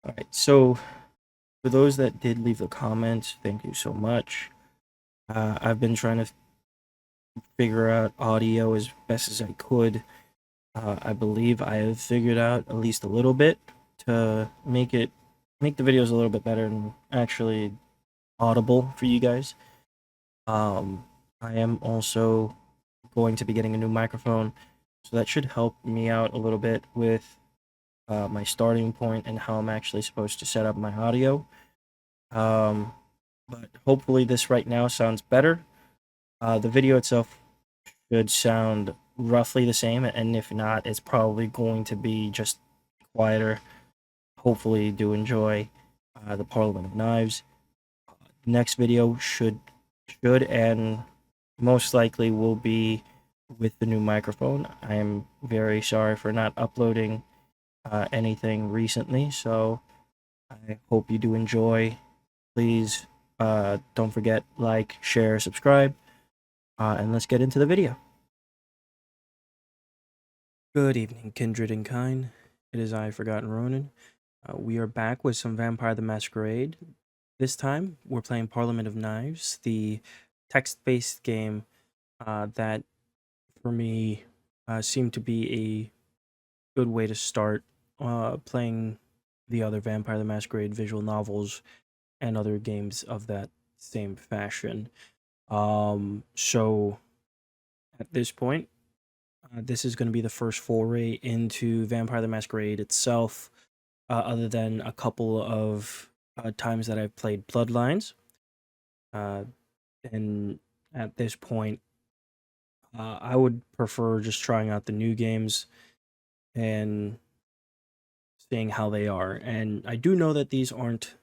All right, so for those that did leave the comments, thank you so much. I've been trying to figure out audio as best as I could. I believe I have figured out at least a little bit to make the videos a little bit better and actually audible for you guys. Um, I am also going to be getting a new microphone, so that should help me out a little bit with my starting point and how I'm actually supposed to set up my audio. Um, but hopefully this right now sounds better. The video itself should sound roughly the same, and if not, it's probably going to be just quieter. Hopefully, do enjoy the Parliament of Knives. Next video should and most likely will be with the new microphone. I am very sorry for not uploading anything recently, so I hope you do enjoy. Please don't forget, like, share, subscribe, and let's get into the video. Good evening, kindred and kind. It is I, Forgotten Ronin. We are back with some Vampire the Masquerade. This time, we're playing Parliament of Knives, the text-based game that, for me, seemed to be a good way to start playing the other Vampire the Masquerade visual novels and other games of that same fashion. So, at this point, this is going to be the first foray into Vampire the Masquerade itself, other than a couple of times that I've played Bloodlines. Uh, and at this point, I would prefer just trying out the new games and seeing how they are. And I do know that these aren't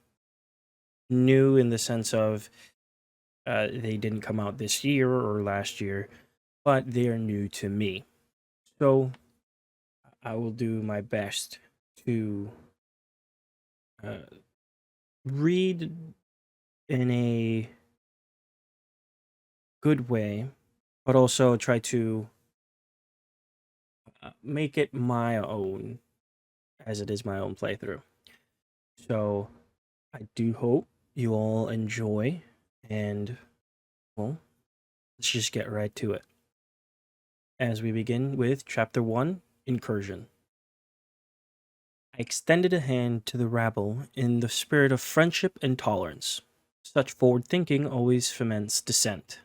new in the sense of they didn't come out this year or last year, but they are new to me. So I will do my best to uh, read in a good way, but also try to make it my own as it is my own playthrough. So I do hope you all enjoy, and well, let's just get right to it. As we begin with Chapter 1 Incursion. I extended a hand to the rabble in the spirit of friendship and tolerance. Such forward thinking always foments dissent.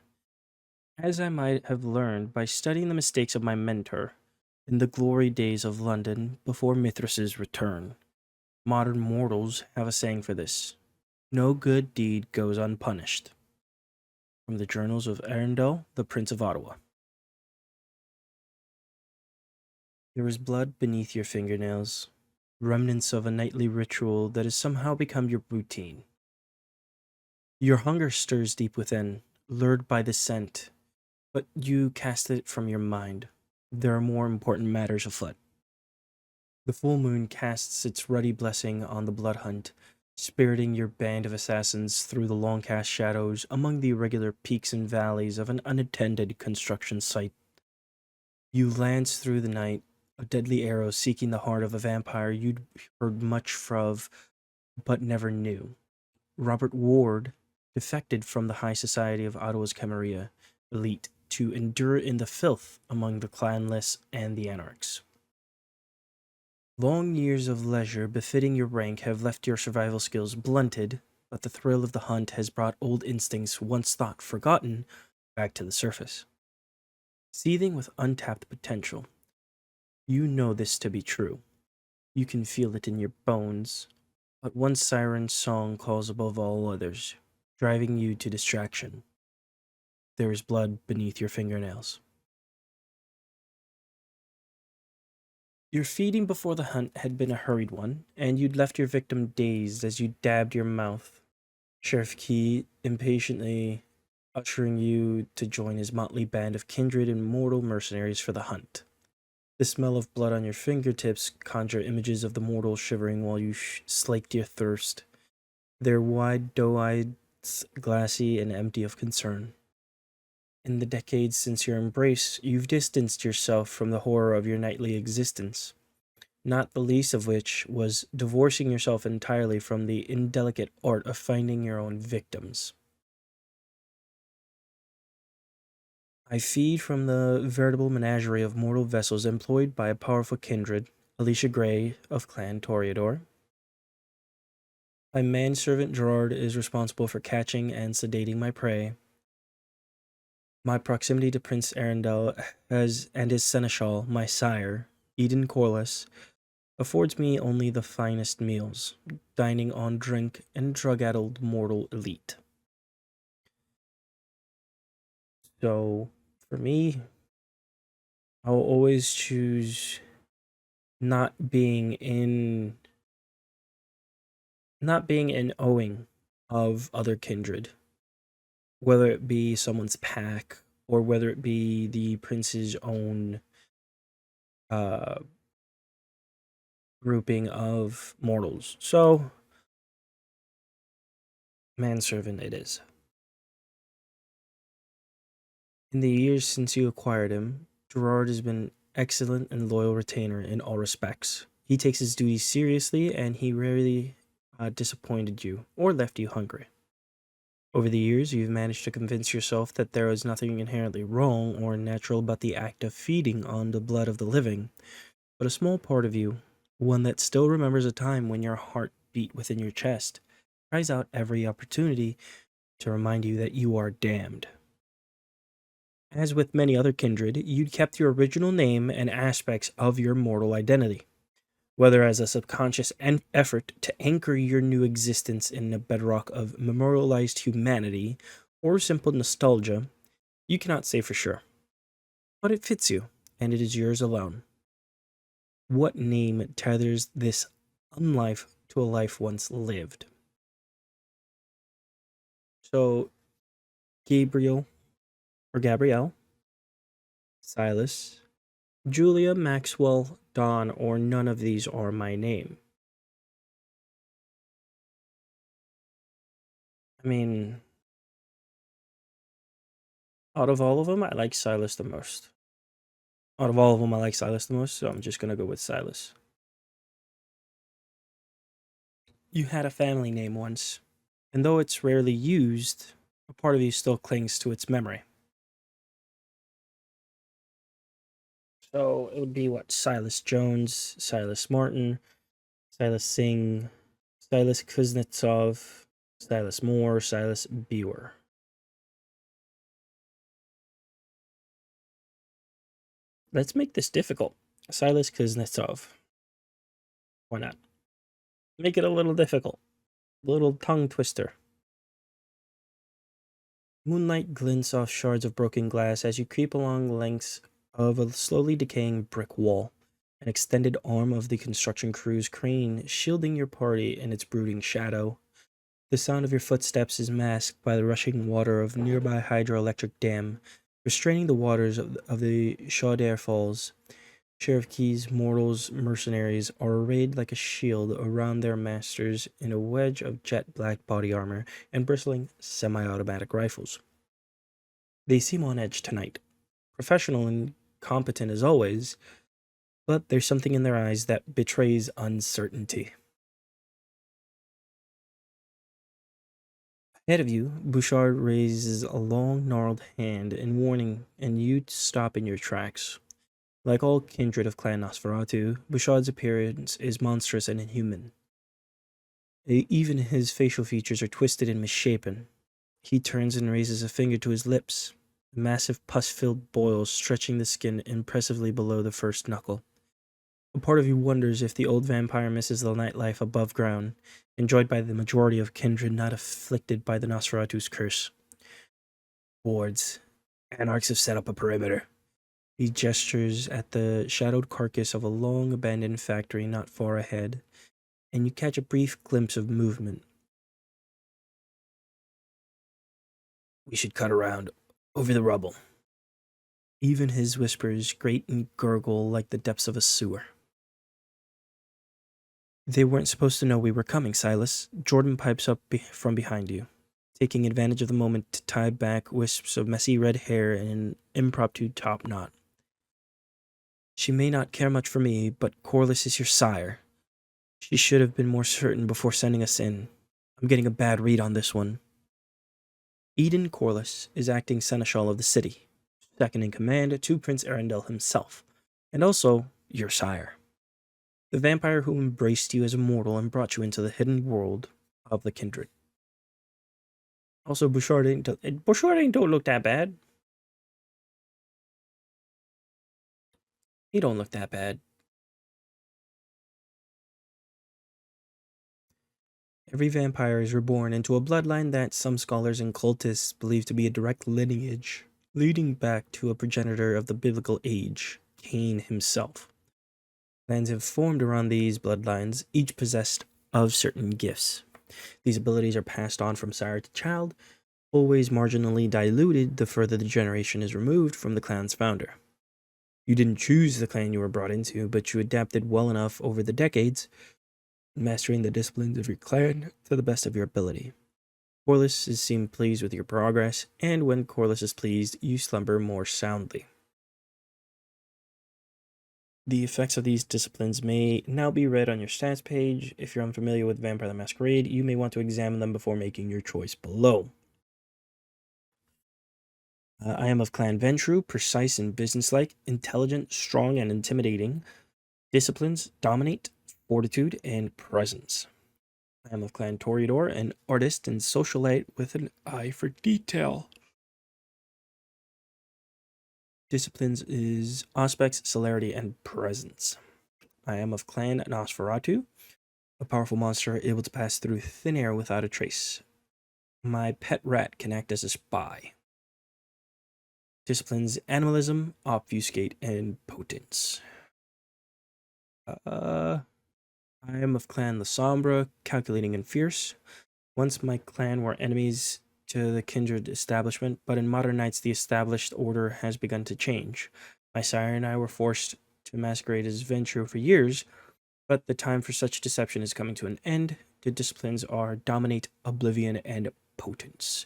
As I might have learned by studying the mistakes of my mentor in the glory days of London before Mithras's return. Modern mortals have a saying for this: no good deed goes unpunished. From the Journals of Arundel, the Prince of Ottawa. There is blood beneath your fingernails, remnants of a nightly ritual that has somehow become your routine. Your hunger stirs deep within, lured by the scent, but you cast it from your mind. There are more important matters afoot. The full moon casts its ruddy blessing on the blood hunt, spiriting your band of assassins through the long cast shadows among the irregular peaks and valleys of an unattended construction site. You lance through the night, a deadly arrow seeking the heart of a vampire you'd heard much of, but never knew. Robert Ward defected from the high society of Ottawa's Camarilla elite to endure in the filth among the clanless and the anarchs. Long years of leisure befitting your rank have left your survival skills blunted, but the thrill of the hunt has brought old instincts once thought forgotten back to the surface. Seething with untapped potential, you know this to be true. You can feel it in your bones, but one siren's song calls above all others, driving you to distraction. There is blood beneath your fingernails. Your feeding before the hunt had been a hurried one, and you'd left your victim dazed as you dabbed your mouth. Sheriff Key impatiently ushering you to join his motley band of kindred and mortal mercenaries for the hunt. The smell of blood on your fingertips conjure images of the mortals shivering while you slaked your thirst, their wide doe eyes glassy and empty of concern. In the decades since your embrace, you've distanced yourself from the horror of your nightly existence. not the least of which was divorcing yourself entirely from the indelicate art of finding your own victims. I feed from the veritable menagerie of mortal vessels employed by a powerful kindred, Alicia Gray of Clan Toreador. My manservant Gerard is responsible for catching and sedating my prey. My proximity to Prince Arundel has, and his seneschal, my sire, Eden Corliss, affords me only the finest meals, dining on drink and drug-addled mortal elite. So, for me, I'll always choose not being in not being in owing of other kindred, whether it be someone's pack or whether it be the prince's own uh, grouping of mortals. So, manservant it is. In the years since you acquired him, Gerard has been excellent and loyal retainer in all respects. He takes his duties seriously and he rarely disappointed you or left you hungry. Over the years, you've managed to convince yourself that there is nothing inherently wrong or unnatural about the act of feeding on the blood of the living, but a small part of you, one that still remembers a time when your heart beat within your chest, cries out every opportunity to remind you that you are damned. As with many other kindred, you'd kept your original name and aspects of your mortal identity, whether as a subconscious effort to anchor your new existence in a bedrock of memorialized humanity or simple nostalgia, you cannot say for sure. But it fits you, and it is yours alone. What name tethers this unlife to a life once lived? So, Gabriel, or Gabrielle, Silas, Julia, Maxwell, Dawn, or none of these are my name. I mean, out of all of them, I like Silas the most. Out of all of them, I like Silas the most, so I'm just gonna go with Silas. You had a family name once, and though it's rarely used, a part of you still clings to its memory. So it would be what? Silas Jones, Silas Martin, Silas Singh, Silas Kuznetsov, Silas Moore, Silas Bewer. Let's make this difficult. Silas Kuznetsov. Why not? Make it a little difficult. A little tongue twister. Moonlight glints off shards of broken glass as you creep along lengths of a slowly decaying brick wall, an extended arm of the construction crew's crane shielding your party in its brooding shadow. The sound of your footsteps is masked by the rushing water of nearby hydroelectric dam, restraining the waters of the Chaudière Falls. Sheriff Key's mortals mercenaries are arrayed like a shield around their masters in a wedge of jet black body armor and bristling semi-automatic rifles. They seem on edge tonight, professional and competent as always, but there's something in their eyes that betrays uncertainty. Ahead of you, Bouchard raises a long, gnarled hand in warning, and you stop in your tracks. Like all kindred of Clan Nosferatu, Bouchard's appearance is monstrous and inhuman. Even his facial features are twisted and misshapen. He turns and raises a finger to his lips, massive pus-filled boils stretching the skin impressively below the first knuckle. A part of you wonders if the old vampire misses the nightlife above ground, enjoyed by the majority of kindred not afflicted by the Nosferatu's curse. Wards. Anarchs have set up a perimeter. He gestures at the shadowed carcass of a long abandoned factory not far ahead, and you catch a brief glimpse of movement. We should cut around, over the rubble. Even his whispers grate and gurgle like the depths of a sewer. They weren't supposed to know we were coming, Silas. Jordan pipes up from behind you, taking advantage of the moment to tie back wisps of messy red hair in an impromptu top knot. She may not care much for me, but Corliss is your sire. She should have been more certain before sending us in. I'm getting a bad read on this one. Eden Corliss is acting seneschal of the city, second in command to Prince Arundel himself, and also your sire. The vampire who embraced you as a mortal and brought you into the hidden world of the kindred. Also, Bouchard don't look that bad. He don't look that bad. Every vampire is reborn into a bloodline that some scholars and cultists believe to be a direct lineage, leading back to a progenitor of the biblical age, Cain himself. Clans have formed around these bloodlines, each possessed of certain gifts. These abilities are passed on from sire to child, always marginally diluted the further the generation is removed from the clan's founder. You didn't choose the clan you were brought into, but you adapted well enough over the decades, mastering the disciplines of your clan to the best of your ability. Corliss seemed pleased with your progress, and when Corliss is pleased, you slumber more soundly. The effects of these disciplines may now be read on your stats page. If you're unfamiliar with Vampire the Masquerade, you may want to examine them before making your choice below. I am of Clan Ventru, precise and businesslike, intelligent, strong, and intimidating. Disciplines, dominate, fortitude, and presence. I am of Clan Toreador, an artist and socialite with an eye for detail. Disciplines is aspects, celerity, and presence. I am of Clan Nosferatu, a powerful monster able to pass through thin air without a trace. My pet rat can act as a spy. Disciplines animalism, obfuscate, and potence. I am of Clan La Sombra, calculating and fierce. Once my clan were enemies to the kindred establishment, but in modern nights the established order has begun to change. My sire and I were forced to masquerade as Ventru for years, but the time for such deception is coming to an end. The disciplines are dominate, oblivion, and potence.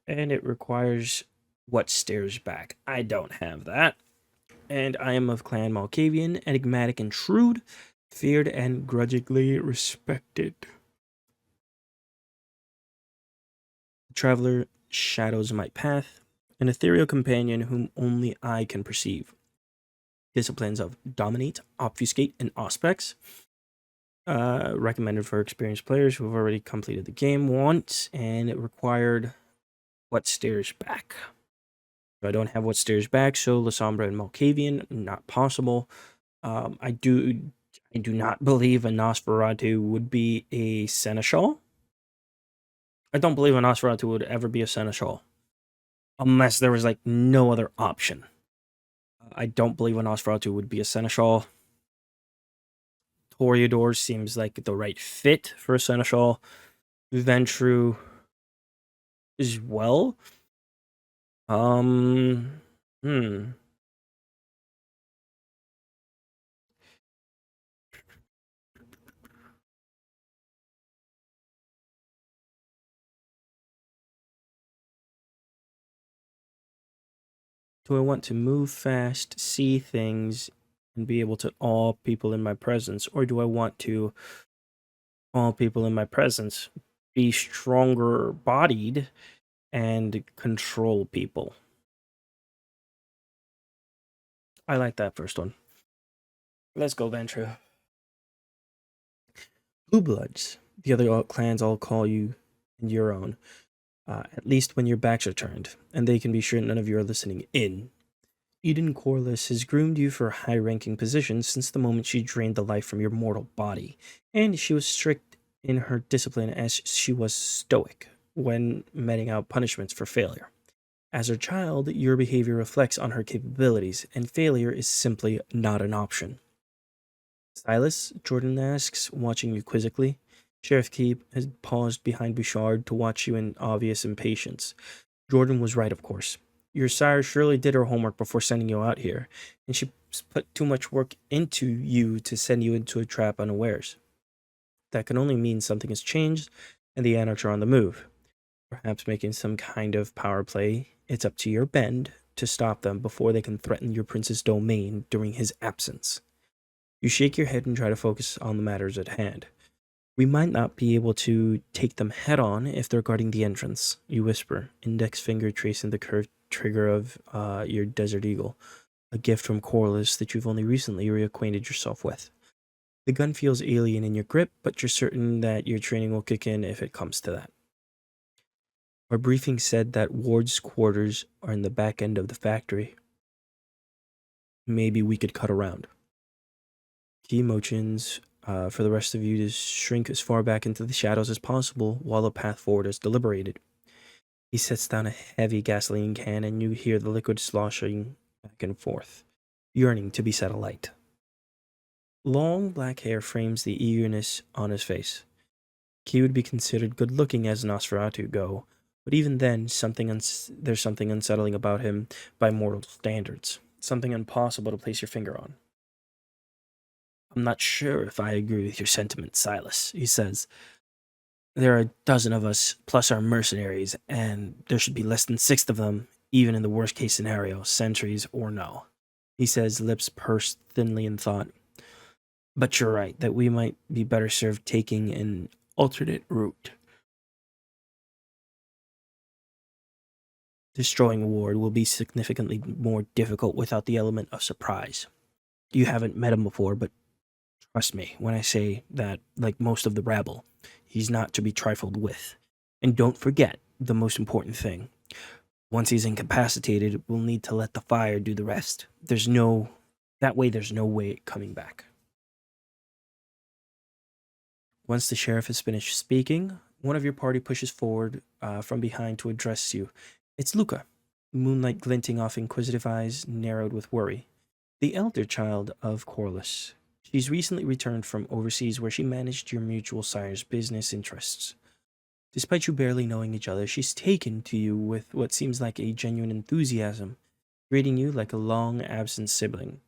And it requires what stares back. I don't have that. And I am of Clan Malkavian, enigmatic and shrewd, feared and grudgingly respected. The traveler shadows my path, an ethereal companion whom only I can perceive. Disciplines of dominate, obfuscate, and aspects. Recommended for experienced players who have already completed the game once, and it required what stares back. I don't have what stares back, so La Sombra and Malkavian, not possible. I do not believe a Nosferatu would be a seneschal. I don't believe a Nosferatu would ever be a seneschal, unless there was like no other option. I don't believe a Nosferatu would be a seneschal. Toreador seems like the right fit for a seneschal. Ventru as well. Do I want to move fast, see things, and be able to awe people in my presence? Or do I want to awe people in my presence, be stronger bodied, and control people? I like that first one. Let's go, Ventra. Blue Bloods. The other clans all call you your own, at least when your backs are turned, and they can be sure none of you are listening in. Eden Corliss has groomed you for high-ranking positions since the moment she drained the life from your mortal body, and she was strict in her discipline as she was stoic when meting out punishments for failure. As her child, your behavior reflects on her capabilities, and failure is simply not an option. Silas, Jordan asks, watching you quizzically. Sheriff Keep has paused behind Bouchard to watch you in obvious impatience. Jordan was right, of course. Your sire surely did her homework before sending you out here, and she put too much work into you to send you into a trap unawares. That can only mean something has changed, and the Anarchs are on the move. Perhaps making some kind of power play. It's up to your bend, to stop them before they can threaten your prince's domain during his absence. You shake your head and try to focus on the matters at hand. We might not be able to take them head on if they're guarding the entrance, you whisper, index finger tracing the curved trigger of your Desert Eagle, a gift from Corliss that you've only recently reacquainted yourself with. The gun feels alien in your grip, but you're certain that your training will kick in if it comes to that. Our briefing said that Ward's quarters are in the back end of the factory. Maybe we could cut around. Key motions for the rest of you to shrink as far back into the shadows as possible while the path forward is deliberated. He sets down a heavy gasoline can and you hear the liquid sloshing back and forth, yearning to be set alight. Long black hair frames the eagerness on his face. He would be considered good-looking as Nosferatu go, but even then, there's something unsettling about him by mortal standards, something impossible to place your finger on. I'm not sure if I agree with your sentiment, Silas, he says. There are a dozen of us, plus our mercenaries, and there should be less than 6 of them, even in the worst-case scenario, sentries or no. He says, lips pursed thinly in thought. But you're right, that we might be better served taking an alternate route. Destroying Ward will be significantly more difficult without the element of surprise. You haven't met him before, but trust me when I say that, like most of the rabble, he's not to be trifled with. And don't forget the most important thing. Once he's incapacitated, we'll need to let the fire do the rest. There's no way coming back. Once the sheriff has finished speaking, one of your party pushes forward from behind to address you. It's Luca, moonlight glinting off inquisitive eyes narrowed with worry. The elder child of Corliss. She's recently returned from overseas where she managed your mutual sire's business interests. Despite you barely knowing each other, she's taken to you with what seems like a genuine enthusiasm, treating you like a long-absent sibling.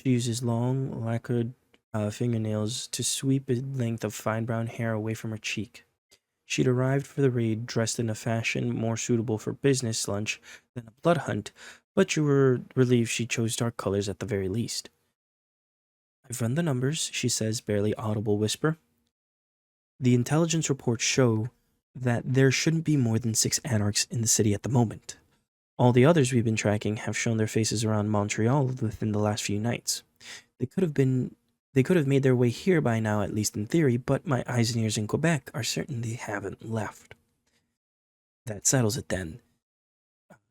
She uses long, lacquered fingernails to sweep a length of fine brown hair away from her cheek. She'd arrived for the raid dressed in a fashion more suitable for business lunch than a blood hunt, but you were relieved she chose dark colors at the very least. I've run the numbers, she says, barely audible whisper. The intelligence reports show that there shouldn't be more than 6 anarchs in the city at the moment. All the others we've been tracking have shown their faces around Montreal within the last few nights. They could have made their way here by now, at least in theory, but my eyes and ears in Quebec are certain they haven't left. That settles it then,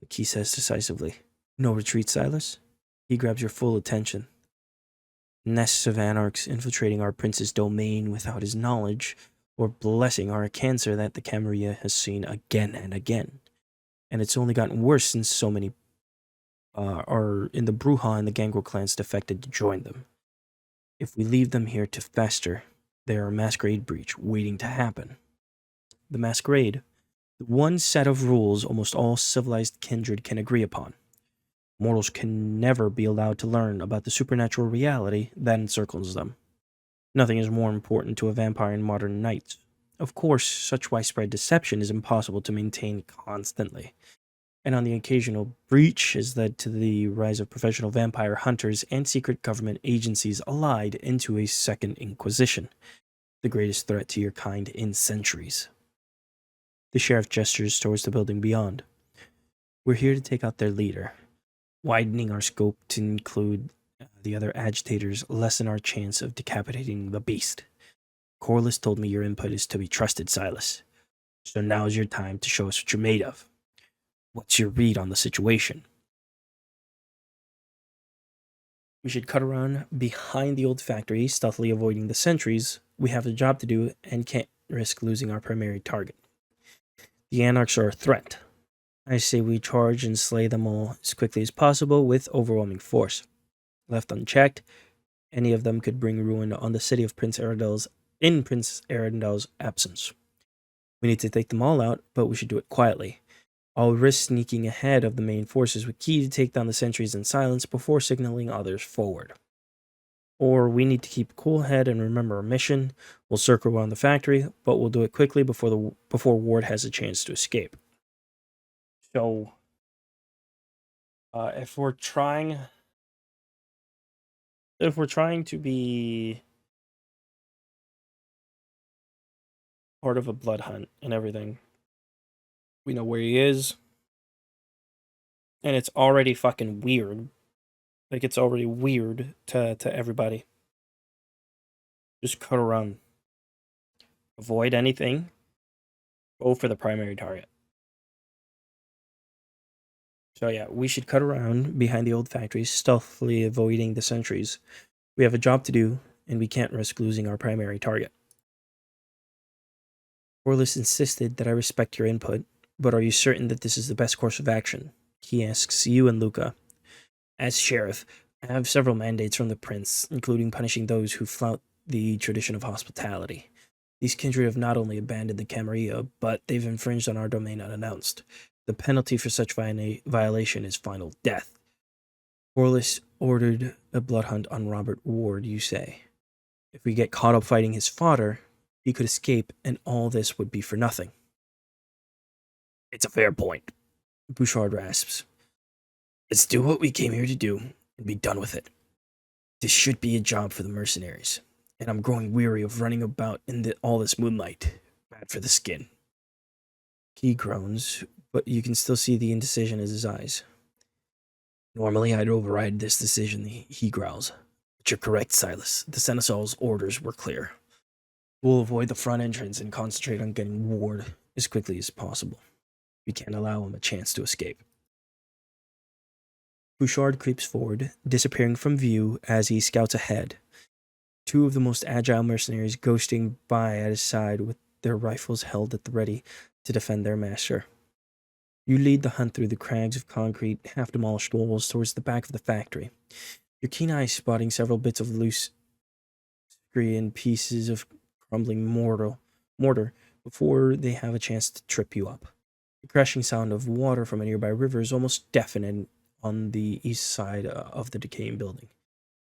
Key says decisively. No retreat, Silas? He grabs your full attention. Nests of anarchs infiltrating our prince's domain without his knowledge or blessing are a cancer that the Camarilla has seen again and again. And it's only gotten worse since so many are in the Bruja and the Gangrel clans defected to join them. If we leave them here to fester, there are a masquerade breach waiting to happen. The masquerade, the one set of rules almost all civilized kindred can agree upon. Mortals can never be allowed to learn about the supernatural reality that encircles them. Nothing is more important to a vampire in modern nights. Of course, such widespread deception is impossible to maintain constantly, and on the occasional breach has led to the rise of professional vampire hunters and secret government agencies allied into a second Inquisition, the greatest threat to your kind in centuries. The sheriff gestures towards the building beyond. We're here to take out their leader. Widening our scope to include the other agitators lessen our chance of decapitating the beast. Corliss told me your input is to be trusted, Silas. So now's your time to show us what you're made of. What's your read on the situation? We should cut around behind the old factory, stealthily avoiding the sentries. We have a job to do and can't risk losing our primary target. The Anarchs are a threat. I say we charge and slay them all as quickly as possible with overwhelming force. Left unchecked, any of them could bring ruin on the city of Prince Arendel's absence. We need to take them all out, but we should do it quietly. I'll risk sneaking ahead of the main forces with Key to take down the sentries in silence before signaling others forward. Or we need to keep a cool head and remember our mission. We'll circle around the factory, but we'll do it quickly before Ward has a chance to escape. So, If we're trying to be part of a blood hunt and everything, we know where he is, and it's already fucking weird. Like, it's already weird to everybody. Just cut around. Avoid anything. Go for the primary target. So yeah, we should cut around behind the old factories, stealthily avoiding the sentries. We have a job to do, and we can't risk losing our primary target. Orlis insisted that I respect your input, but are you certain that this is the best course of action? He asks you and Luca. As sheriff, I have several mandates from the prince, including punishing those who flout the tradition of hospitality. These kindred have not only abandoned the Camarilla, but they've infringed on our domain unannounced. The penalty for such violation is final death. Orlis ordered a blood hunt on Robert Ward, you say. If we get caught up fighting his fodder, he could escape, and all this would be for nothing. It's a fair point, Bouchard rasps. Let's do what we came here to do, and be done with it. This should be a job for the mercenaries, and I'm growing weary of running about in all this moonlight. Bad for the skin. He groans, but you can still see the indecision in his eyes. Normally, I'd override this decision, he growls. But you're correct, Silas. The Seneschal's orders were clear. We'll avoid the front entrance and concentrate on getting Ward as quickly as possible. We can't allow him a chance to escape. Bouchard creeps forward, disappearing from view as he scouts ahead. Two of the most agile mercenaries ghosting by at his side with their rifles held at the ready to defend their master. You lead the hunt through the crags of concrete, half-demolished walls towards the back of the factory, your keen eyes spotting several bits of loose scree and pieces of crumbling mortar before they have a chance to trip you up. The crashing sound of water from a nearby river is almost deafening on the east side of the decaying building.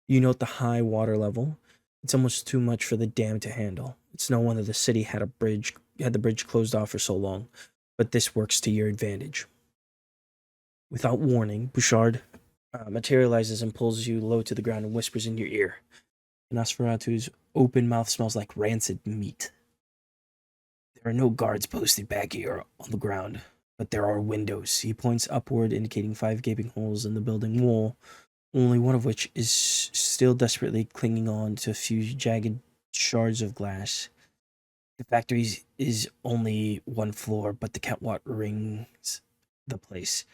You note the high water level. It's almost too much for the dam to handle. It's no wonder the city had the bridge closed off for so long, but this works to your advantage. Without warning, Bouchard materializes and pulls you low to the ground and whispers in your ear. Nosferatu's open mouth smells like rancid meat. There are no guards posted back here on the ground, but there are windows. He points upward, indicating 5 gaping holes in the building wall, only one of which is still desperately clinging on to a few jagged shards of glass. The factory is only 1 floor, but the catwalk rings the place.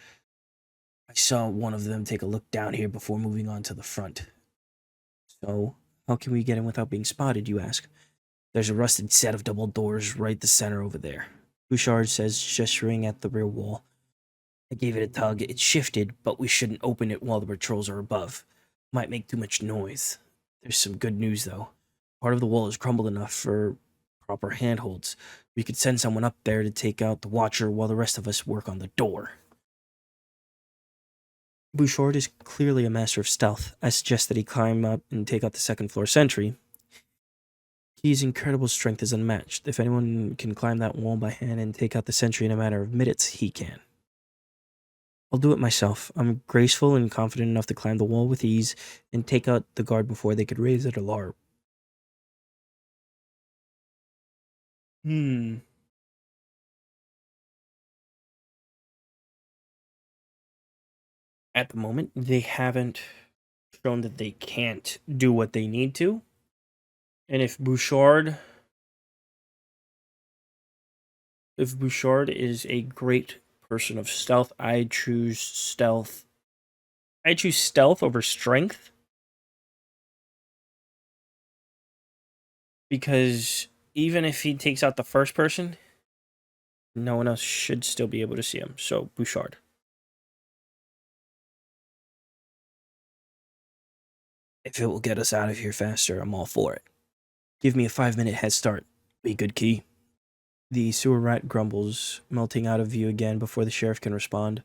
I saw one of them take a look down here before moving on to the front. So, how can we get in without being spotted, you ask? There's a rusted set of double doors right the center over there, Bouchard says, gesturing at the rear wall. I gave it a tug. It shifted, but we shouldn't open it while the patrols are above. Might make too much noise. There's some good news, though. Part of the wall is crumbled enough for proper handholds. We could send someone up there to take out the watcher while the rest of us work on the door. Bouchard is clearly a master of stealth. I suggest that he climb up and take out the second-floor sentry. His incredible strength is unmatched. If anyone can climb that wall by hand and take out the sentry in a matter of minutes, he can. I'll do it myself. I'm graceful and confident enough to climb the wall with ease and take out the guard before they could raise an alarm. At the moment, they haven't shown that they can't do what they need to. And if Bouchard is a great person of stealth, I choose stealth. I choose stealth over strength. Because even if he takes out the first person, no one else should still be able to see him. So, Bouchard. If it will get us out of here faster, I'm all for it. Give me a 5-minute head start. Be good, Key. The sewer rat grumbles, melting out of view again before the sheriff can respond.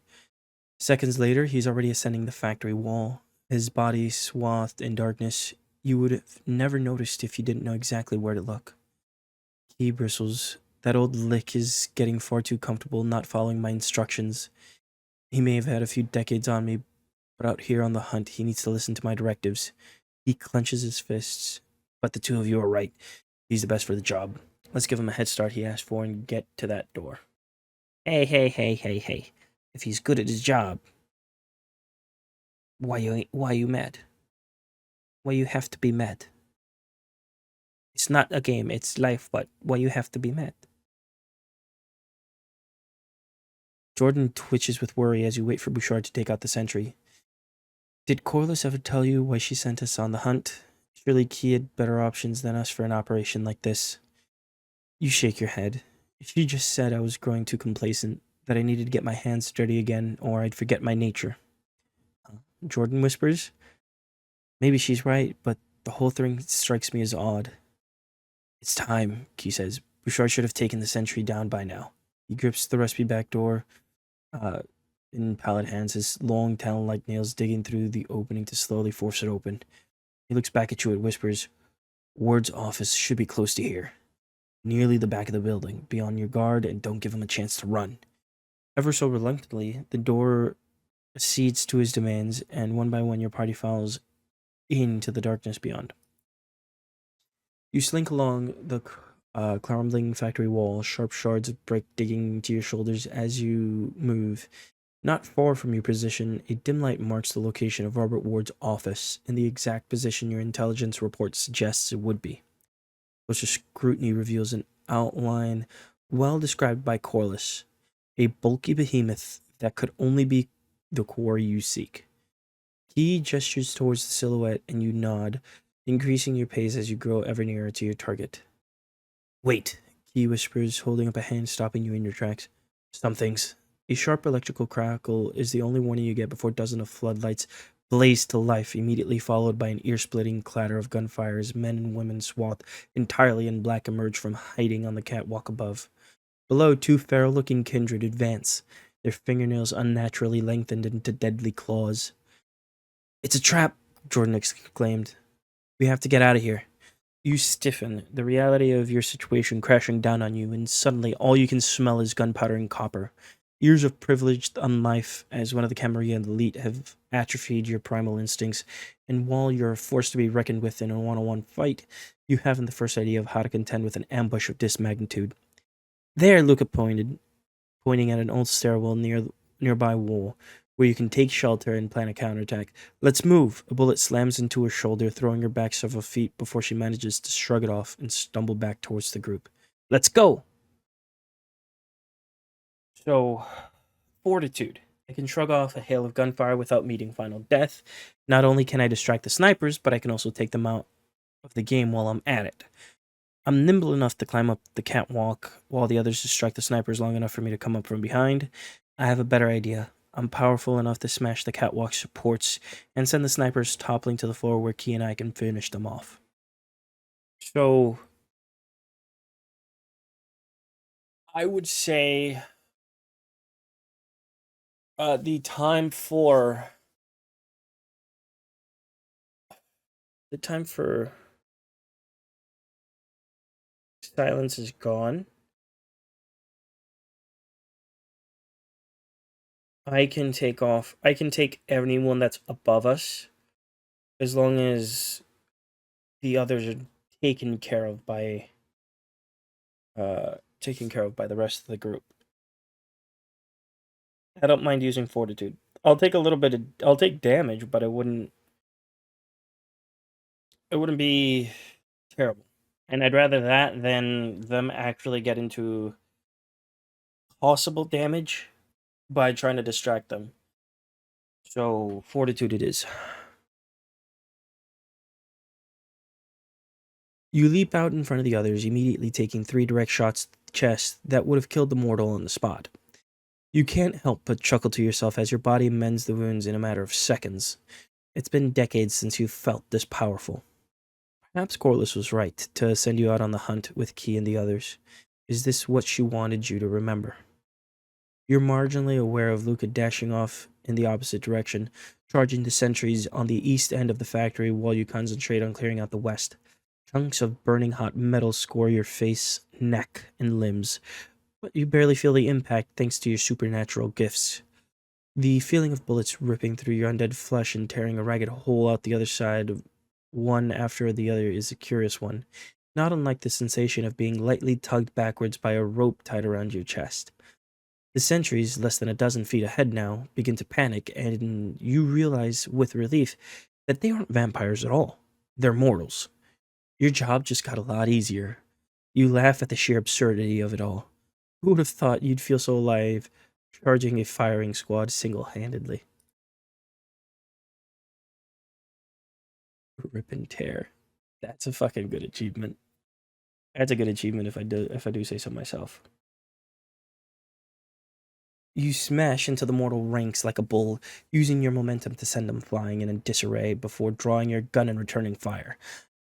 Seconds later, he's already ascending the factory wall, his body swathed in darkness. You would have never noticed if you didn't know exactly where to look. He bristles. That old lick is getting far too comfortable not following my instructions. He may have had a few decades on me, but out here on the hunt, he needs to listen to my directives. He clenches his fists. But the two of you are right. He's the best for the job. Let's give him a head start he asked for and get to that door. Hey. If he's good at his job, why you mad? Why you have to be mad? It's not a game, it's life, but why you have to be mad? Jordan twitches with worry as you wait for Bouchard to take out the sentry. Did Corliss ever tell you why she sent us on the hunt? Surely Key had better options than us for an operation like this. You shake your head. She just said I was growing too complacent, that I needed to get my hands dirty again, or I'd forget my nature. Jordan whispers. Maybe she's right, but the whole thing strikes me as odd. It's time, Key says. Bouchard should have taken the sentry down by now. He grips the recipe back door in pallid hands, his long talon-like nails digging through the opening to slowly force it open. He looks back at you and whispers, Ward's office should be close to here. Nearly the back of the building. Be on your guard and don't give him a chance to run. Ever so reluctantly, the door accedes to his demands, and one by one your party files into the darkness beyond. You slink along the crumbling factory wall, sharp shards of brick digging into your shoulders as you move. Not far from your position, a dim light marks the location of Robert Ward's office, in the exact position your intelligence report suggests it would be. Closer scrutiny reveals an outline well described by Corliss, a bulky behemoth that could only be the quarry you seek. He gestures towards the silhouette and you nod, increasing your pace as you grow ever nearer to your target. Wait, Key whispers, holding up a hand, stopping you in your tracks. Some things. A sharp electrical crackle is the only warning you get before dozens of floodlights blaze to life, immediately followed by an ear-splitting clatter of gunfire as men and women swathed entirely in black emerge from hiding on the catwalk above. Below, two feral-looking kindred advance, their fingernails unnaturally lengthened into deadly claws. It's a trap, Jordan exclaimed. We have to get out of here. You stiffen, the reality of your situation crashing down on you, and suddenly all you can smell is gunpowder and copper. Years of privileged unlife as one of the Camarilla elite have atrophied your primal instincts, and while you're forced to be reckoned with in a one-on-one fight, you haven't the first idea of how to contend with an ambush of this magnitude. There, Luca pointed, pointing at an old stairwell nearby wall, where you can take shelter and plan a counterattack. Let's move! A bullet slams into her shoulder, throwing her back several feet before she manages to shrug it off and stumble back towards the group. Let's go! So, fortitude. I can shrug off a hail of gunfire without meeting final death. Not only can I distract the snipers, but I can also take them out of the game while I'm at it. I'm nimble enough to climb up the catwalk while the others distract the snipers long enough for me to come up from behind. I have a better idea. I'm powerful enough to smash the catwalk supports and send the snipers toppling to the floor where Key and I can finish them off. So, I would say the time for silence is gone. I can take anyone that's above us as long as the others are taken care of by the rest of the group. I don't mind using fortitude. I'll take damage, but it wouldn't be terrible. And I'd rather that than them actually get into possible damage by trying to distract them. So, fortitude it is. You leap out in front of the others, immediately taking 3 direct shots to the chest that would have killed the mortal on the spot. You can't help but chuckle to yourself as your body mends the wounds in a matter of seconds. It's been decades since you've felt this powerful. Perhaps Corliss was right to send you out on the hunt with Key and the others. Is this what she wanted you to remember? You're marginally aware of Luca dashing off in the opposite direction, charging the sentries on the east end of the factory while you concentrate on clearing out the west. Chunks of burning hot metal score your face, neck, and limbs, but you barely feel the impact thanks to your supernatural gifts. The feeling of bullets ripping through your undead flesh and tearing a ragged hole out the other side of one after the other is a curious one, not unlike the sensation of being lightly tugged backwards by a rope tied around your chest. The sentries, less than a dozen feet ahead now, begin to panic, and you realize with relief that they aren't vampires at all. They're mortals. Your job just got a lot easier. You laugh at the sheer absurdity of it all. Who would have thought you'd feel so alive charging a firing squad single-handedly? Rip and tear. That's a fucking good achievement. That's a good achievement if I do say so myself. You smash into the mortal ranks like a bull, using your momentum to send them flying in a disarray before drawing your gun and returning fire.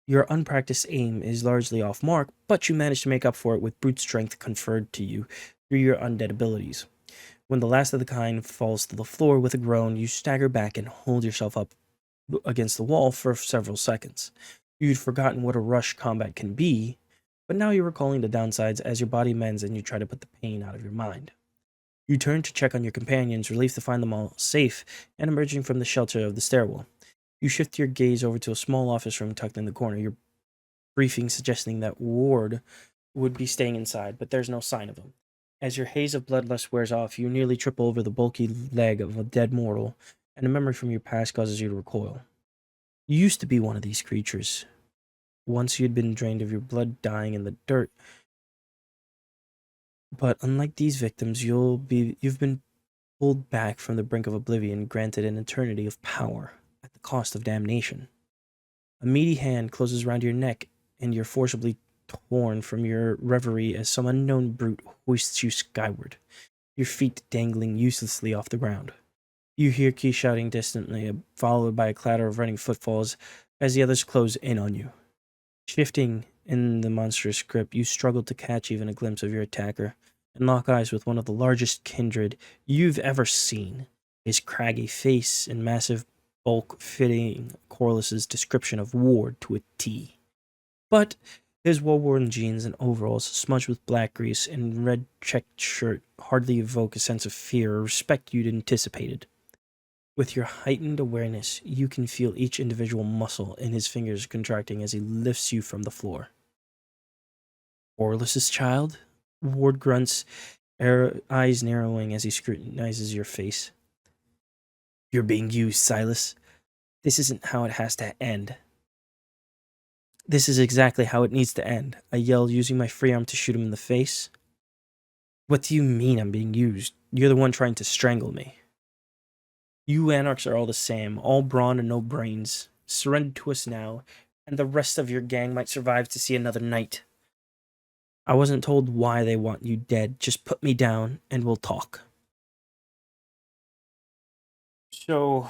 Your unpracticed aim is largely off mark, but you manage to make up for it with brute strength conferred to you through your undead abilities. When the last of the kind falls to the floor with a groan, you stagger back and hold yourself up against the wall for several seconds. You'd forgotten what a rush combat can be, but now you're recalling the downsides as your body mends and you try to put the pain out of your mind. You turn to check on your companions, relieved to find them all safe and emerging from the shelter of the stairwell. You shift your gaze over to a small office room tucked in the corner, your briefing suggesting that Ward would be staying inside, but there's no sign of him. As your haze of bloodlust wears off, you nearly trip over the bulky leg of a dead mortal, and a memory from your past causes you to recoil. You used to be one of these creatures. Once you'd been drained of your blood, dying in the dirt. But unlike these victims, you've been pulled back from the brink of oblivion, granted an eternity of power at the cost of damnation. A meaty hand closes around your neck, and you're forcibly torn from your reverie as some unknown brute hoists you skyward, your feet dangling uselessly off the ground. You hear Key shouting distantly, followed by a clatter of running footfalls as the others close in on you. Shifting in the monstrous grip, you struggle to catch even a glimpse of your attacker and lock eyes with one of the largest kindred you've ever seen, his craggy face and massive bulk fitting Corliss's description of Ward to a T. But his well-worn jeans and overalls, smudged with black grease and red checked shirt, hardly evoke a sense of fear or respect you'd anticipated. With your heightened awareness, you can feel each individual muscle in his fingers contracting as he lifts you from the floor. Orlis's child? Ward grunts, eyes narrowing as he scrutinizes your face. You're being used, Silas. This isn't how it has to end. This is exactly how it needs to end, I yelled, using my free arm to shoot him in the face. What do you mean I'm being used? You're the one trying to strangle me. You anarchs are all the same, all brawn and no brains. Surrender to us now, and the rest of your gang might survive to see another night. I wasn't told why they want you dead. Just put me down, and we'll talk. So,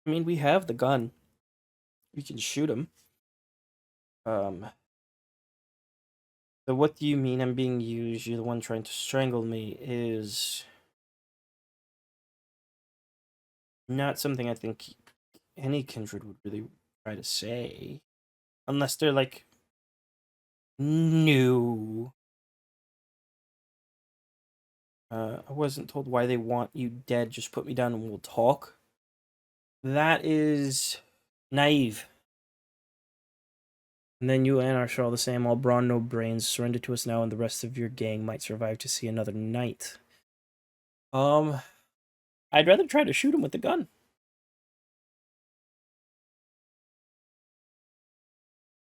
I mean, we have the gun. We can shoot him. The what do you mean I'm being used? You're the one trying to strangle me is not something I think any kindred would really try to say. Unless they're like, no. I wasn't told why they want you dead. Just put me down and we'll talk. That is naive. And then you anarchs are all the same, all brawn, no brains. Surrender to us now, and the rest of your gang might survive to see another night. I'd rather try to shoot him with the gun.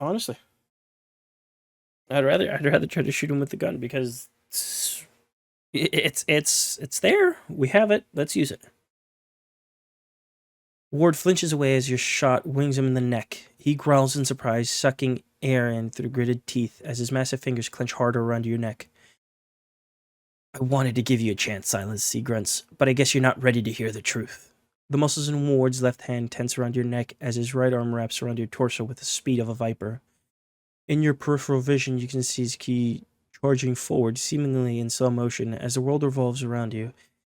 Honestly, I'd rather try to shoot him with the gun because it's there. We have it. Let's use it. Ward flinches away as your shot wings him in the neck. He growls in surprise, sucking air in through gritted teeth as his massive fingers clench harder around your neck. I wanted to give you a chance, Silas, he grunts, but I guess you're not ready to hear the truth. The muscles in Ward's left hand tense around your neck as his right arm wraps around your torso with the speed of a viper. In your peripheral vision, you can see his key charging forward, seemingly in slow motion, as the world revolves around you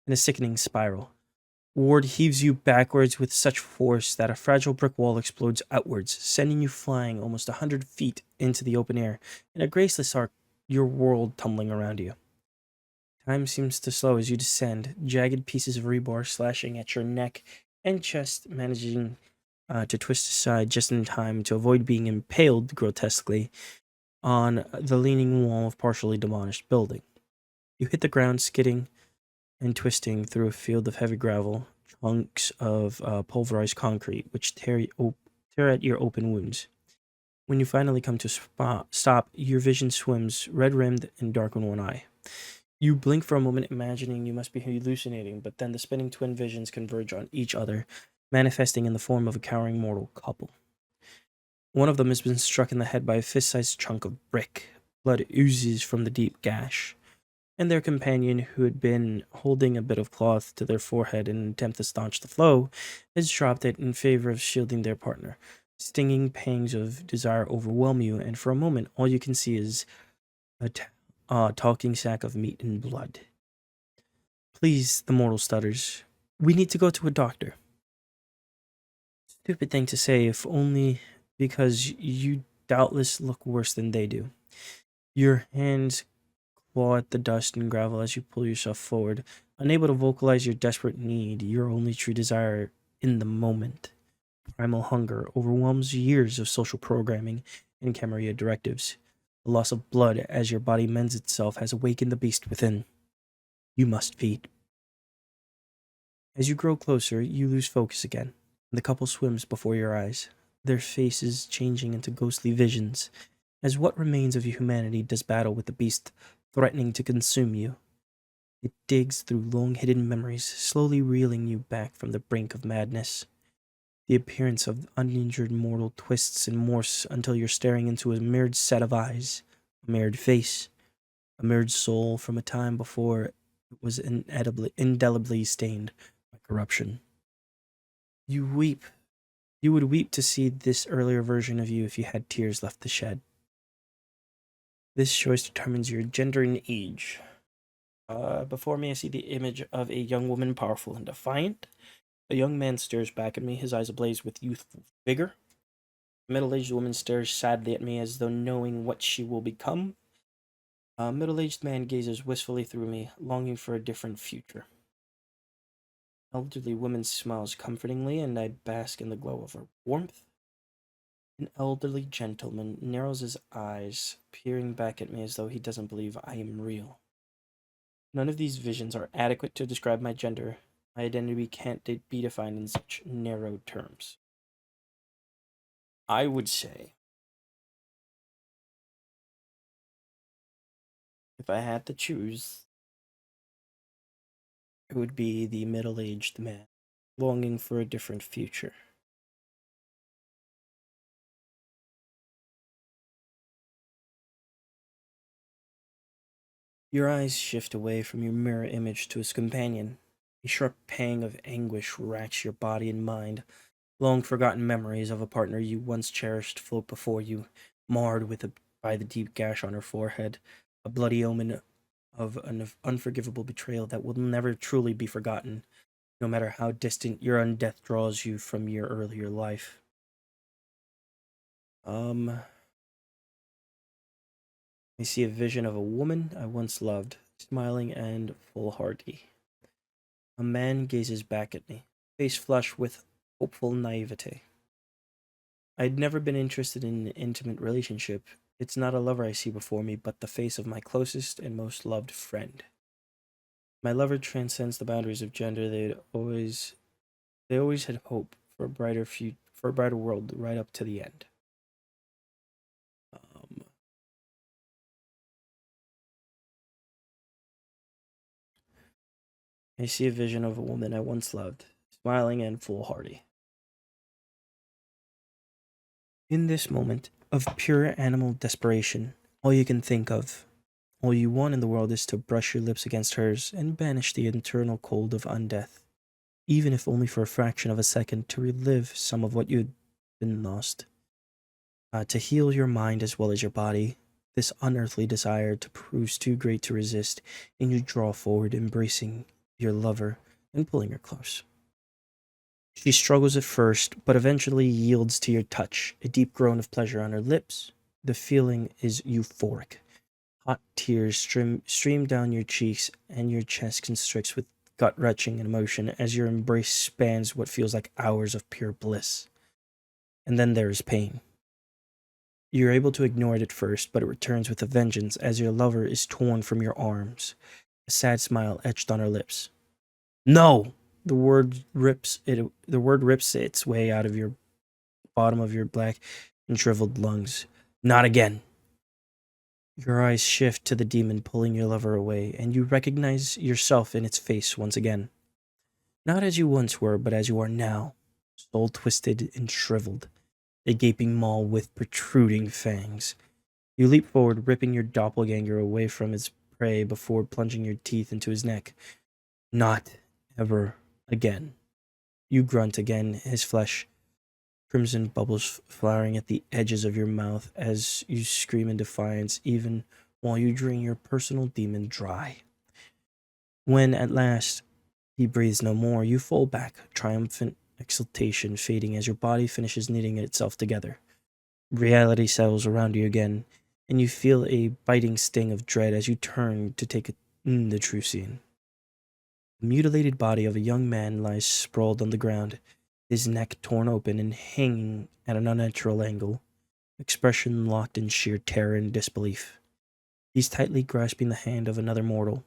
in a sickening spiral. Ward heaves you backwards with such force that a fragile brick wall explodes outwards, sending you flying almost 100 feet into the open air, in a graceless arc, your world tumbling around you. Time seems to slow as you descend, jagged pieces of rebar slashing at your neck and chest, managing to twist aside just in time to avoid being impaled grotesquely on the leaning wall of partially demolished building. You hit the ground, skidding and twisting through a field of heavy gravel, chunks of pulverized concrete, which tear at your open wounds. When you finally come to stop, your vision swims, red rimmed and dark in one eye. You blink for a moment, imagining you must be hallucinating, but then the spinning twin visions converge on each other, manifesting in the form of a cowering mortal couple. One of them has been struck in the head by a fist sized chunk of brick. Blood oozes from the deep gash, and their companion, who had been holding a bit of cloth to their forehead in an attempt to staunch the flow, has dropped it in favor of shielding their partner. Stinging pangs of desire overwhelm you, and for a moment, all you can see is a talking sack of meat and blood. Please, the mortal stutters. We need to go to a doctor. Stupid thing to say, if only because you doubtless look worse than they do. Your hands claw at the dust and gravel as you pull yourself forward, unable to vocalize your desperate need, your only true desire in the moment. Primal hunger overwhelms years of social programming and Camarilla directives. The loss of blood as your body mends itself has awakened the beast within. You must feed. As you grow closer, you lose focus again. The couple swims before your eyes, their faces changing into ghostly visions, as what remains of your humanity does battle with the beast threatening to consume you. It digs through long hidden memories, slowly reeling you back from the brink of madness. The appearance of the uninjured mortal twists and morphs until you're staring into a mirrored set of eyes, a mirrored face, a mirrored soul from a time before it was indelibly stained by corruption. You weep. You would weep to see this earlier version of you if you had tears left to shed. This choice determines your gender and age. Before me, I see the image of a young woman, powerful and defiant. A young man stares back at me, his eyes ablaze with youthful vigor. A middle-aged woman stares sadly at me as though knowing what she will become. A middle-aged man gazes wistfully through me, longing for a different future. Elderly woman smiles comfortingly, and I bask in the glow of her warmth. An elderly gentleman narrows his eyes, peering back at me as though he doesn't believe I am real. None of these visions are adequate to describe my gender. My identity can't be defined in such narrow terms. I would say, if I had to choose, it would be the middle aged man, longing for a different future. Your eyes shift away from your mirror image to his companion. A sharp pang of anguish racks your body and mind. Long forgotten memories of a partner you once cherished float before you, marred by the deep gash on her forehead, a bloody omen of an unforgivable betrayal that will never truly be forgotten, no matter how distant your own death draws you from your earlier life. Um, I see a vision of a woman I once loved, smiling and foolhardy. A man gazes back at me, face flushed with hopeful naivete. I'd never been interested in an intimate relationship. It's not a lover I see before me, but the face of my closest and most loved friend. My lover transcends the boundaries of gender. They always had hope for for a brighter world right up to the end. Um, I see a vision of a woman I once loved, smiling and foolhardy. In this moment of pure animal desperation, all you can think of, all you want in the world is to brush your lips against hers and banish the eternal cold of undeath, even if only for a fraction of a second to relive some of what you'd been lost. To heal your mind as well as your body, this unearthly desire to proves too great to resist, and you draw forward, embracing your lover and pulling her close. She struggles at first, but eventually yields to your touch, a deep groan of pleasure on her lips. The feeling is euphoric, Hot tears stream down your cheeks, and your chest constricts with gut-wrenching emotion as your embrace spans what feels like hours of pure bliss. And then there is pain. You're able to ignore it at first, but it returns with a vengeance as your lover is torn from your arms, a sad smile etched on her lips. No! The word rips its way out of your bottom of your black and shriveled lungs. Not again. Your eyes shift to the demon pulling your lover away, and you recognize yourself in its face once again. Not as you once were, but as you are now, soul twisted and shriveled, a gaping maw with protruding fangs. You leap forward, ripping your doppelganger away from its prey before plunging your teeth into his neck. Not ever again. You grunt again, his flesh, crimson bubbles flowering at the edges of your mouth as you scream in defiance, even while you drain your personal demon dry. When, at last, he breathes no more, you fall back, triumphant exultation fading as your body finishes knitting itself together. Reality settles around you again, and you feel a biting sting of dread as you turn to take in the true scene. The mutilated body of a young man lies sprawled on the ground, his neck torn open and hanging at an unnatural angle, expression locked in sheer terror and disbelief. He's tightly grasping the hand of another mortal.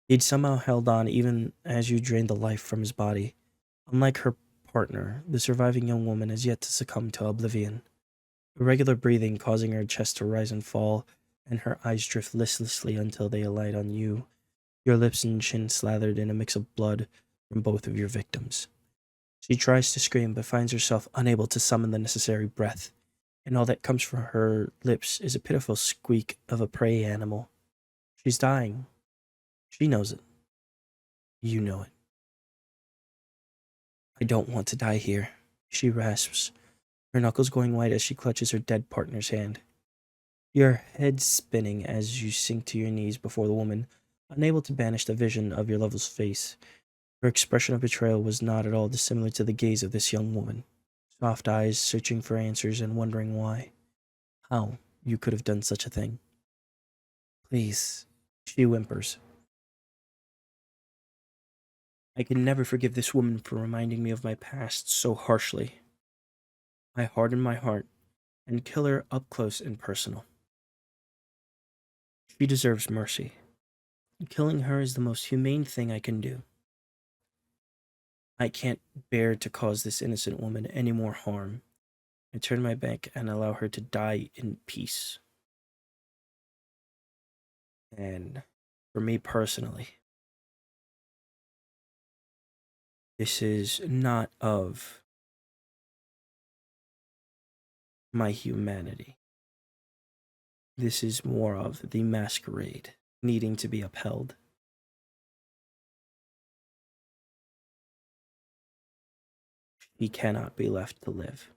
He'd somehow held on even as you drained the life from his body. Unlike her partner, the surviving young woman has yet to succumb to oblivion. Irregular breathing causing her chest to rise and fall, and her eyes drift listlessly until they alight on you, your lips and chin slathered in a mix of blood from both of your victims. She tries to scream but finds herself unable to summon the necessary breath, and all that comes from her lips is a pitiful squeak of a prey animal. She's dying. She knows it. You know it. I don't want to die here, she rasps, her knuckles going white as she clutches her dead partner's hand. Your head spinning as you sink to your knees before the woman, unable to banish the vision of your lover's face. Her expression of betrayal was not at all dissimilar to the gaze of this young woman, soft eyes searching for answers and wondering why, how you could have done such a thing. Please, she whimpers. I can never forgive this woman for reminding me of my past so harshly. I harden my heart and kill her up close and personal. She deserves mercy. Killing her is the most humane thing I can do. I can't bear to cause this innocent woman any more harm. I turn my back and allow her to die in peace. And for me personally, this is not of my humanity. This is more of the masquerade needing to be upheld. He cannot be left to live.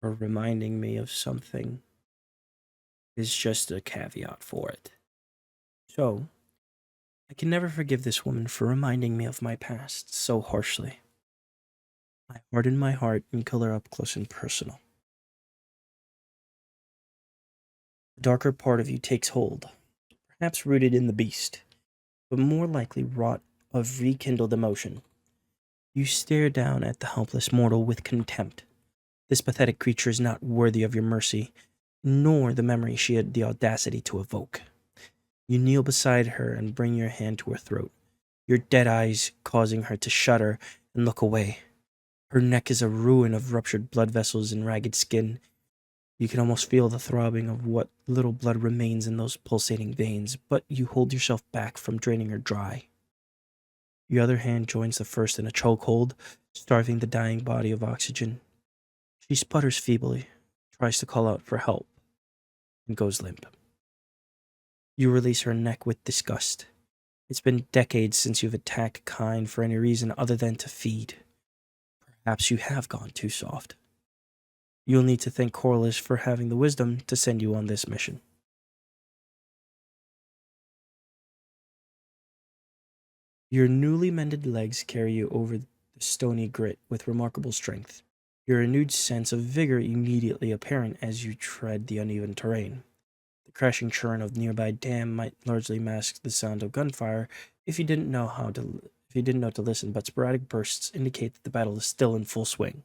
Or reminding me of something is just a caveat for it. So, I can never forgive this woman for reminding me of my past so harshly. I harden my heart and kill her up close and personal. The darker part of you takes hold, perhaps rooted in the beast, but more likely wrought of rekindled emotion. You stare down at the helpless mortal with contempt. This pathetic creature is not worthy of your mercy, nor the memory she had the audacity to evoke. You kneel beside her and bring your hand to her throat, your dead eyes causing her to shudder and look away. Her neck is a ruin of ruptured blood vessels and ragged skin. You can almost feel the throbbing of what little blood remains in those pulsating veins, but you hold yourself back from draining her dry. Your other hand joins the first in a chokehold, starving the dying body of oxygen. She sputters feebly, tries to call out for help, and goes limp. You release her neck with disgust. It's been decades since you've attacked kind for any reason other than to feed. Perhaps you have gone too soft. You'll need to thank Corliss for having the wisdom to send you on this mission. Your newly mended legs carry you over the stony grit with remarkable strength. Your renewed sense of vigor immediately apparent as you tread the uneven terrain. The crashing churn of nearby dam might largely mask the sound of gunfire if you didn't know to listen, but sporadic bursts indicate that the battle is still in full swing.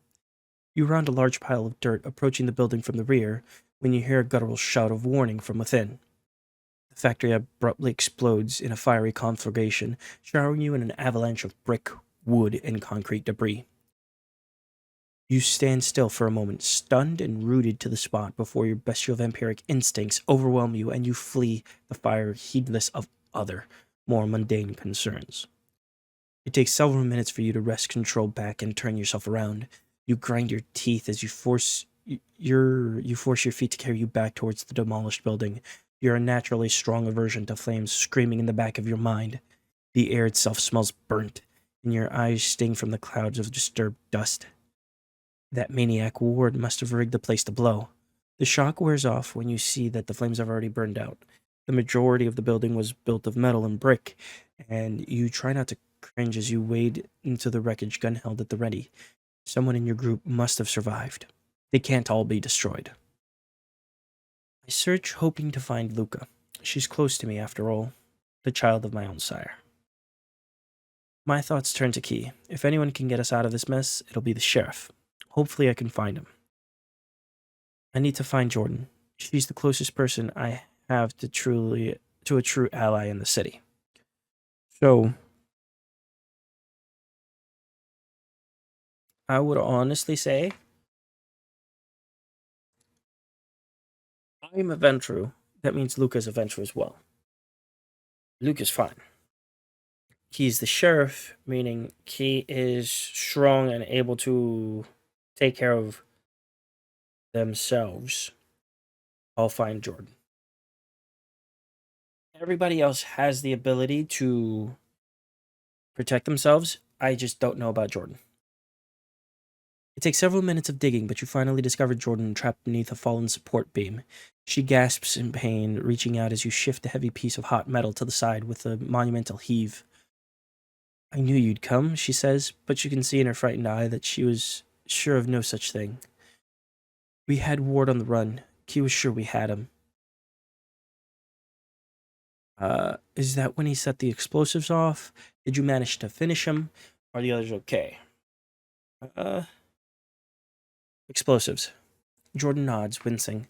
You round a large pile of dirt approaching the building from the rear when you hear a guttural shout of warning from within. The factory abruptly explodes in a fiery conflagration, showering you in an avalanche of brick, wood, and concrete debris. You stand still for a moment, stunned and rooted to the spot before your bestial vampiric instincts overwhelm you and you flee the fire heedless of other, more mundane concerns. It takes several minutes for you to wrest control back and turn yourself around. You grind your teeth as you force your feet to carry you back towards the demolished building. Your unnaturally strong aversion to flames screaming in the back of your mind. The air itself smells burnt, and your eyes sting from the clouds of disturbed dust. That maniac Ward must have rigged the place to blow. The shock wears off when you see that the flames have already burned out. The majority of the building was built of metal and brick, and you try not to cringe as you wade into the wreckage, gun held at the ready. Someone in your group must have survived. They can't all be destroyed. I search, hoping to find Luca. She's close to me, after all, the child of my own sire. My thoughts turn to Key. If anyone can get us out of this mess, it'll be the sheriff. Hopefully I can find him. I need to find Jordan. She's the closest person I have to a true ally in the city. So I would honestly say I'm a Ventru. That means Luca's a Ventru as well. Luca's fine. He's the sheriff, meaning he is strong and able to take care of themselves. I'll find Jordan. Everybody else has the ability to protect themselves. I just don't know about Jordan. It takes several minutes of digging, but you finally discover Jordan trapped beneath a fallen support beam. She gasps in pain, reaching out as you shift a heavy piece of hot metal to the side with a monumental heave. I knew you'd come, she says, but you can see in her frightened eye that she was sure of no such thing. We had Ward on the run. Key was sure we had him. Is that when he set the explosives off? Did you manage to finish him? Are the others okay? Explosives. Jordan nods, wincing.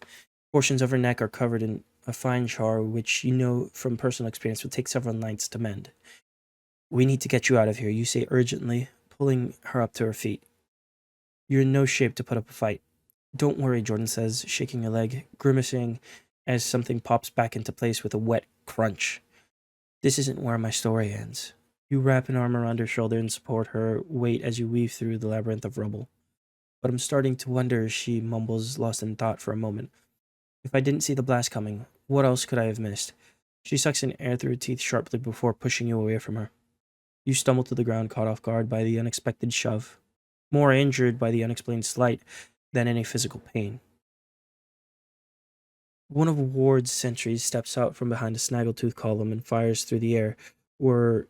Portions of her neck are covered in a fine char, which you know from personal experience would take several nights to mend. We need to get you out of here, you say urgently, pulling her up to her feet. You're in no shape to put up a fight. Don't worry, Jordan says, shaking her leg, grimacing as something pops back into place with a wet crunch. This isn't where my story ends. You wrap an arm around her shoulder and support her weight as you weave through the labyrinth of rubble. But I'm starting to wonder, she mumbles, lost in thought for a moment. If I didn't see the blast coming, what else could I have missed? She sucks in air through her teeth sharply before pushing you away from her. You stumble to the ground, caught off guard by the unexpected shove, more injured by the unexplained slight than any physical pain. One of Ward's sentries steps out from behind a snaggletooth column and fires through the air where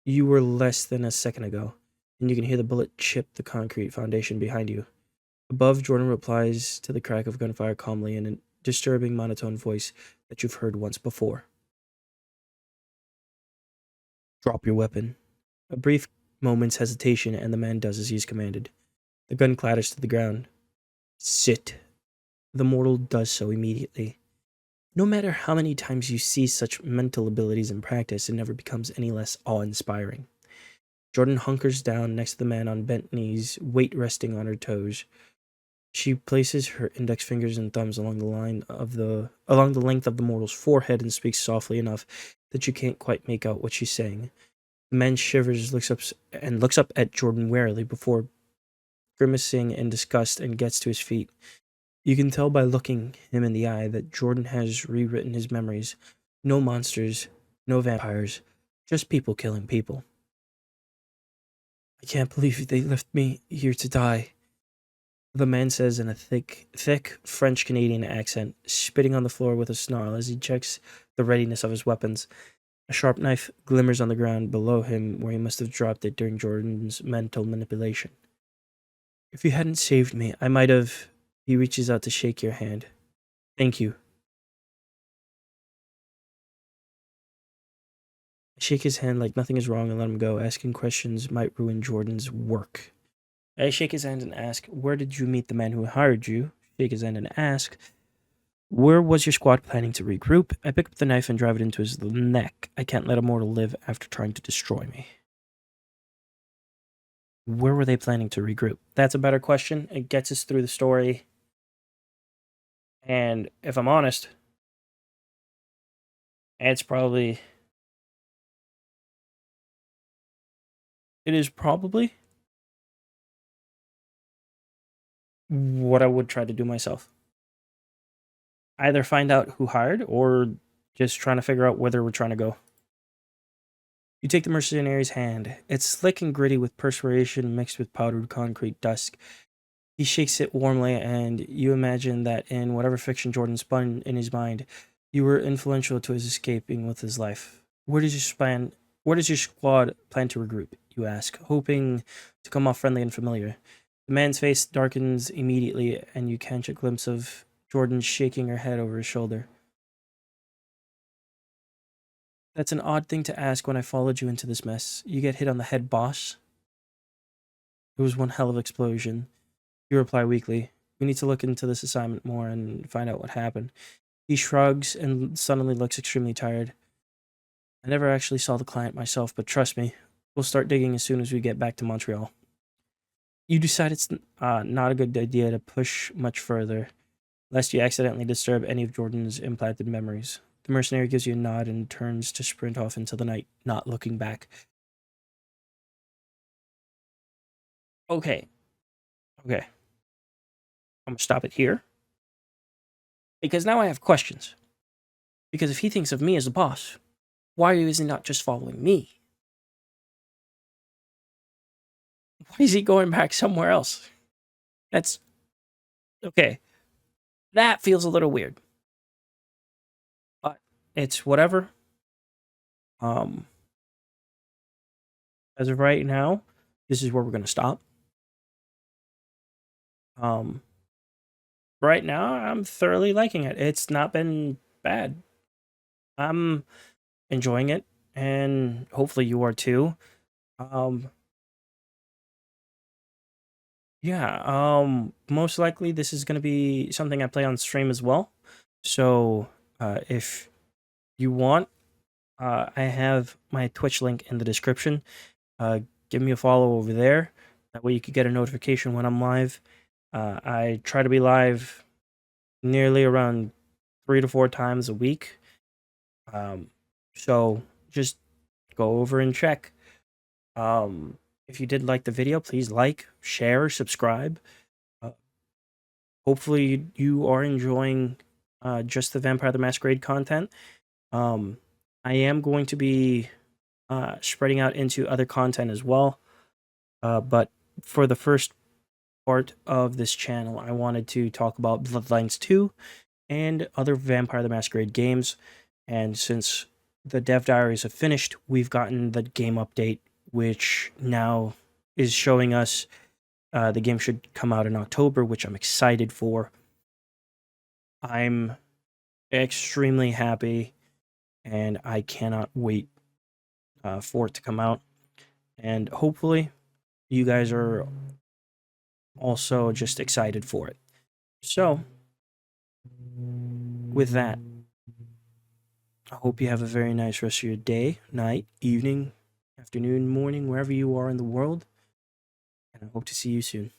you were less than a second ago, and you can hear the bullet chip the concrete foundation behind you. Above, Jordan replies to the crack of gunfire calmly in a disturbing monotone voice that you've heard once before. Drop your weapon. A brief moment's hesitation, and the man does as he is commanded. The gun clatters to the ground. Sit. The mortal does so immediately. No matter how many times you see such mental abilities in practice, it never becomes any less awe-inspiring. Jordan hunkers down next to the man on bent knees, weight resting on her toes. She places her index fingers and thumbs along the length of the mortal's forehead and speaks softly enough that you can't quite make out what she's saying. The man shivers, looks up at Jordan warily before grimacing in disgust and gets to his feet. You can tell by looking him in the eye that Jordan has rewritten his memories. No monsters, no vampires, just people killing people. I can't believe they left me here to die, the man says in a thick French-Canadian accent, spitting on the floor with a snarl as he checks the readiness of his weapons. A sharp knife glimmers on the ground below him where he must have dropped it during Jordan's mental manipulation. If you hadn't saved me, I might have. He reaches out to shake your hand. Thank you. I shake his hand like nothing is wrong and let him go. Asking questions might ruin Jordan's work. I shake his hand and ask, where did you meet the man who hired you? Shake his hand and ask, where was your squad planning to regroup? I pick up the knife and drive it into his neck. I can't let a mortal live after trying to destroy me. Where were they planning to regroup? That's a better question. It gets us through the story. And if I'm honest, it's probably. It is probably what I would try to do myself. Either find out who hired or just trying to figure out where they were trying to go. You take the mercenary's hand. It's slick and gritty with perspiration mixed with powdered concrete dust. He shakes it warmly, and you imagine that in whatever fiction Jordan spun in his mind, you were influential to his escaping with his life. Where does your squad plan to regroup? You ask, hoping to come off friendly and familiar. The man's face darkens immediately, and you catch a glimpse of Jordan shaking her head over his shoulder. That's an odd thing to ask when I followed you into this mess. You get hit on the head, boss. It was one hell of an explosion. You reply weakly. We need to look into this assignment more and find out what happened. He shrugs and suddenly looks extremely tired. I never actually saw the client myself, but trust me, we'll start digging as soon as we get back to Montreal. You decide it's not a good idea to push much further, lest you accidentally disturb any of Jordan's implanted memories. The mercenary gives you a nod and turns to sprint off into the night, not looking back. Okay. I'm gonna stop it here. Because now I have questions. Because if he thinks of me as the boss, why is he not just following me? Why is he going back somewhere else? That's okay. That feels a little weird. But it's whatever. Um as of right now, this is where we're gonna stop. Um right now I'm thoroughly liking it. It's not been bad. I'm enjoying it, and hopefully you are too. Um yeah, most likely this is gonna be something I play on stream as well. So if you want, I have my Twitch link in the description. Give me a follow over there. That way you could get a notification when I'm live. I try to be live nearly around 3 to 4 times a week. So just go over and check. If you did like the video, please like, share, subscribe. Hopefully you are enjoying just the Vampire the Masquerade content. I am going to be spreading out into other content as well. But for the first part of this channel, I wanted to talk about Bloodlines 2 and other Vampire the Masquerade games. And since the dev diaries have finished, we've gotten the game update, which now is showing us the game should come out in October, which I'm excited for. I'm extremely happy, and I cannot wait for it to come out. And hopefully, you guys are also just excited for it. So, with that, I hope you have a very nice rest of your day, night, evening, afternoon, morning, wherever you are in the world. And I hope to see you soon.